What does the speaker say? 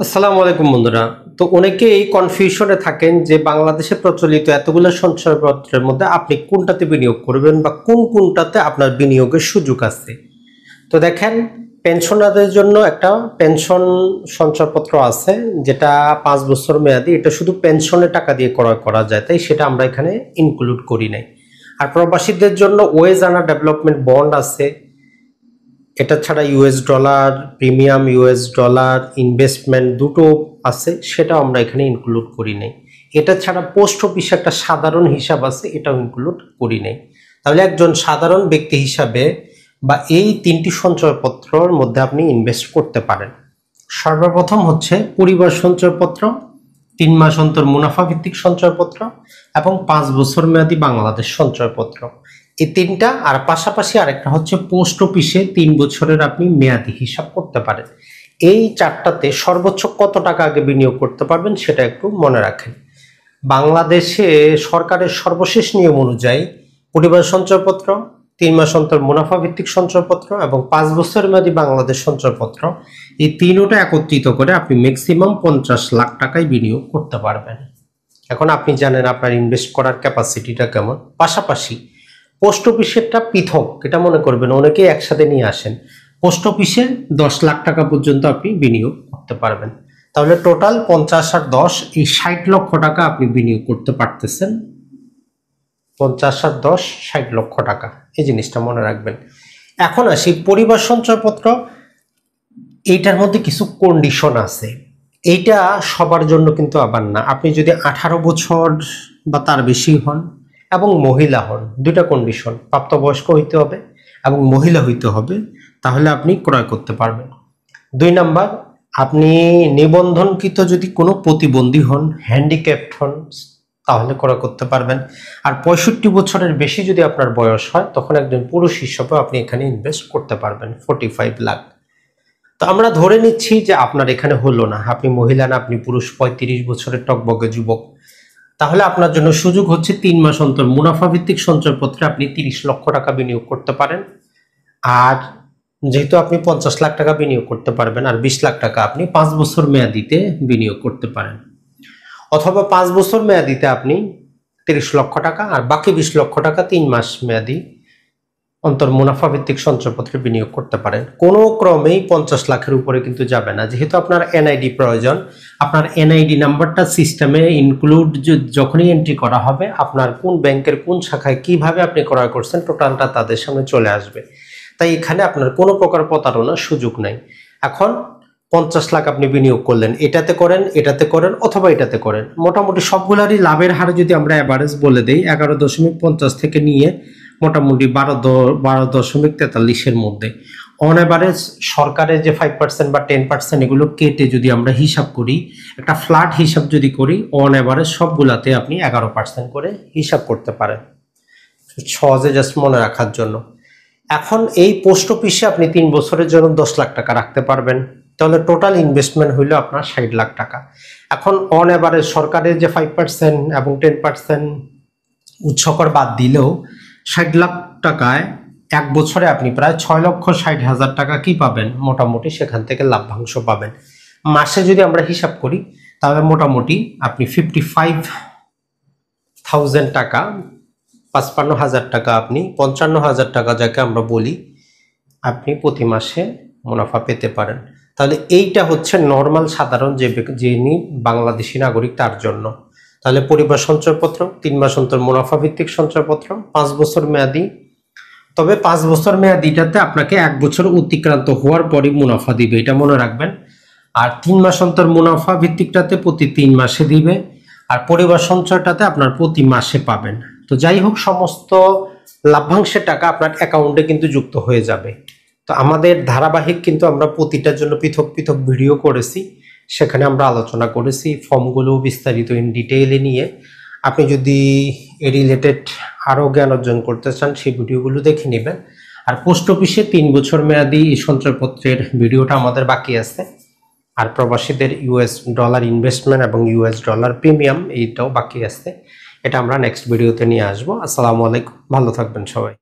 আসসালামু আলাইকুম বন্ধুরা। তো অনেকে এই কনফিউশনে থাকেন যে বাংলাদেশে প্রচলিত এতগুলো সঞ্চয়পত্রের মধ্যে আপনি কোনটাতে বিনিয়োগ করবেন বা কোনটাতে আপনার বিনিয়োগের সুযোগ আছে। তো দেখেন, পেনশনারদের জন্য একটা পেনশন সঞ্চয়পত্র আছে যেটা 5 বছর মেয়াদি। এটা শুধু পেনশনের টাকা দিয়ে ক্রয় করা যায়, তাই সেটা আমরা এখানে ইনক্লুড করি নাই। আর প্রবাসীদের জন্য ওয়েজ আর্নার ডেভেলপমেন্ট বন্ড আছে। এটা ছাড়া US dollar premium, US dollar investment দুটো আছে, সেটাও আমরা এখানে ইনক্লুড করি নাই। এটা ছাড়া পোস্ট অফিসে একটা সাধারণ হিসাব আছে, এটাও ইনক্লুড করি নাই। তাহলে একজন সাধারণ ব্যক্তি হিসাবে বা এই তিনটি সঞ্চয়পত্রের মধ্যে আপনি ইনভেস্ট করতে পারেন। সর্বপ্রথম হচ্ছে পরিবার সঞ্চয়পত্র, 3 মাস অন্তর মুনাফা ভিত্তিক সঞ্চয়পত্র এবং 5 বছর মেয়াদী বাংলাদেশ সঞ্চয়পত্র। এই তিনটা, আর পাশাপাশি আরেকটা হচ্ছে পোস্ট অফিসে 3 বছরের আপনি মেয়াদি হিসাব করতে পারেন। এই চারটাতে সর্বোচ্চ কত টাকা আগে বিনিয়োগ করতে পারবেন সেটা একটু মনে রাখেন। বাংলাদেশে সরকারের সর্বশেষ নিয়ম অনুযায়ী পরিবার সঞ্চয়পত্র, 3 মাস অন্তর মুনাফা ভিত্তিক সঞ্চয়পত্র এবং 5 বছর মেয়াদী বাংলাদেশ সঞ্চয়পত্র, এই তিনটা একত্রিত করে আপনি ম্যাক্সিমাম 50 লাখ টাকায় বিনিয়োগ করতে পারবেন। এখন আপনি জানেন আপনার ইনভেস্ট করার ক্যাপাসিটিটা কেমন। পাশাপাশি পোস্ট অফিসেরটা পৃথক, এটা মনে করবেন, অনেকেই একসাথে নিয়ে আসেন। পোস্ট অফিসে 10 লাখ টাকা পর্যন্ত আপনি বিনিয়োগ করতে পারবেন। তাহলে টোটাল 50 আর 10, এই 60 লক্ষ টাকা আপনি বিনিয়োগ করতে পারতেছেন। 50 আর 10, 60 লক্ষ টাকা, এই জিনিসটা মনে রাখবেন। এখন আসি পরিবার সঞ্চয়পত্র। এইটার মধ্যে কিছু কন্ডিশন আছে। এইটা সবার জন্য কিন্তু আবার না। আপনি যদি 18 বছর বা তার বেশি হন এবং মহিলা হন, দুইটা কন্ডিশন, প্রাপ্তবয়স্ক হইতে হবে এবং মহিলা হইতে হবে, তাহলে আপনি ক্রয় করতে পারবেন। 2 নাম্বার, আপনি নিবন্ধনকৃত যদি কোনো প্রতিবন্ধী হন, হ্যান্ডিক্যাপড হন, তাহলে ক্রয় করতে পারবেন। আর 65 বছরের বেশি যদি আপনার বয়স হয়, তখন একজন পুরুষ হিসেবে আপনি এখানে ইনভেস্ট করতে পারবেন 45 লাখ। তো আমরা ধরে নিচ্ছি যে আপনার এখানে হলো না, আপনি মহিলা না, আপনি পুরুষ, 35 বছরের টকবগে যুবক। তাহলে আপনার জন্য সুযোগ হচ্ছে 3 মাস অন্তর মুনাফা ভিত্তিক সঞ্চয়পত্রে আপনি 30 লক্ষ টাকা বিনিয়োগ করতে পারেন। আর যেহেতু আপনি 50 লাখ টাকা বিনিয়োগ করতে পারবেন, আর 20 লাখ টাকা আপনি 5 বছর মেয়াদিতে বিনিয়োগ করতে পারেন। অথবা 5 বছর মেয়াদিতে আপনি 30 লক্ষ টাকা আর বাকি 20 লক্ষ টাকা 3 মাস মেয়াদি অন্তর মুনাফা ভিত্তিক সঞ্চয়পত্রে বিনিয়োগ করতে পারেন। কোনো ক্রমেই 50 লাখের উপরে কিন্তু যাবে না। যেহেতু আপনার এনআইডি প্রয়োজন, আপনার এনআইডি নাম্বারটা সিস্টেমে ইনক্লুড যখনই এন্ট্রি করা হবে, আপনার কোন ব্যাংকের কোন শাখায় কিভাবে আপনি ক্রয় করছেন টোটালটা তাদের সামনে চলে আসবে। তাই এখানে আপনার কোনো প্রকার প্রতারণার সুযোগ নাই। এখন 50 লাখ আপনি বিনিয়োগ করলেন, এটাতে করেন, এটাতে করেন, অথবা এটাতে করেন, মোটামুটি সবগুলারই লাভের হার যদি আমরা অ্যাভারেজ বলে দেই 11.50 থেকে নিয়ে মোটামুটি 12.43-এর মধ্যে অন অ্যাভারেজ। সরকারের যে 5% বা 10% এগুলো কেটে যদি আমরা হিসাব করি, একটা ফ্ল্যাট হিসাব যদি করি, অন অ্যাভারেজ সবগুলাতে আপনি 11% করে হিসাব করতে পারেন, সহজে জাস্ট মনে রাখার জন্য। এখন এই পোস্ট অফিসে আপনি 3 বছরের জন্য 10 লাখ টাকা রাখতে পারবেন। তাহলে টোটাল ইনভেস্টমেন্ট হইল আপনার 60 লাখ টাকা। এখন অন এভারেজ সরকারের যে 5% এবং 10% উৎসকর বাদ দিলেও 60 লাখ টাকায় 1 বছরে আপনি প্রায় 6,60,000 টাকা কি পাবেন, মোটামুটি সেখান থেকে লাভ্যাংশ পাবেন। মাসে যদি আমরা হিসাব করি, তাহলে মোটামুটি আপনি 55,000 টাকা, 55,000 টাকা, আপনি 55,000 টাকা যাকে আমরা বলি, আপনি প্রতি মাসে মুনাফা পেতে পারেন। তাহলে এইটা হচ্ছে নর্মাল সাধারণ যিনি বাংলাদেশি নাগরিক তার জন্য। তাহলে পরিবার সঞ্চয়পত্র, 3 মাস অন্তর মুনাফা ভিত্তিক সঞ্চয়পত্র, 5 বছর মেয়াদি। তবে 5 বছর মেয়াদিটাতে আপনাকে 1 বছর অতিক্রান্ত হওয়ার পরই মুনাফা দিবে, এটা মনে রাখবেন। আর 3 মাস অন্তর মুনাফা ভিত্তিকটাতে প্রতি 3 মাসে দিবে, আর পরিবার সঞ্চয়টাতে আপনার প্রতি মাসে পাবেন। তো যাই হোক, সমস্ত লাভ্যাংশের টাকা আপনার অ্যাকাউন্টে কিন্তু যুক্ত হয়ে যাবে। তো আমাদের ধারাবাহিক কিন্তু আমরা প্রতিটার জন্য পৃথক পৃথক ভিডিও করেছি, সেখানে আমরা আলোচনা করেছি ফর্মগুলো বিস্তারিত ইন ডিটেইলে নিয়ে। আপনি যদি এ রিলেটেড আরও জ্ঞান অর্জন করতে চান, সেই ভিডিওগুলো দেখে নেবেন। আর পোস্ট অফিসে 3 বছর মেয়াদি সঞ্চয়পত্রের ভিডিওটা আমাদের বাকি আছে। আর প্রবাসীদের ইউএস ডলার ইনভেস্টমেন্ট এবং ইউএস ডলার প্রিমিয়াম, এইটাও বাকি আছে। এটা আমরা নেক্সট ভিডিওতে নিয়ে আসবো। আসসালামু আলাইকুম, ভালো থাকবেন সবাই।